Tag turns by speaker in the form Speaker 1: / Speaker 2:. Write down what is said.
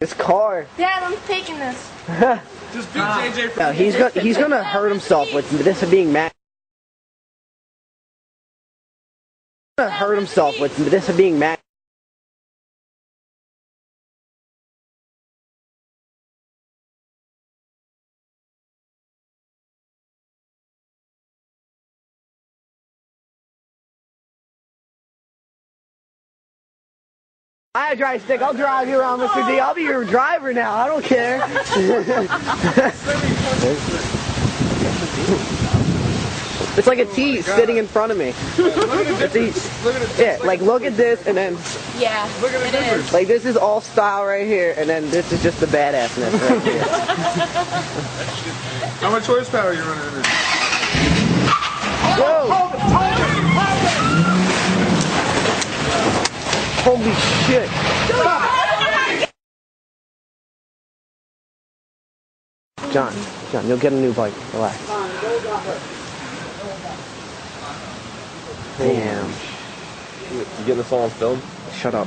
Speaker 1: This car.
Speaker 2: Dad, I'm taking this.
Speaker 3: Just beat JJ for
Speaker 1: No, he's gonna hurt himself with this being mad. He's gonna hurt himself with this being mad. I had a dry stick. I'll drive you around, Mr. D. I'll be your driver now. I don't care. It's like a T sitting in front of me. Yeah, like look at this and then.
Speaker 2: Yeah, it is.
Speaker 1: Like this is all style right here, and then this is just the badassness right here.
Speaker 3: How much horsepower are you running in this?
Speaker 1: Whoa! Holy shit! John, you'll get a new bike. Relax. Damn.
Speaker 4: You getting this all on film?
Speaker 1: Shut up.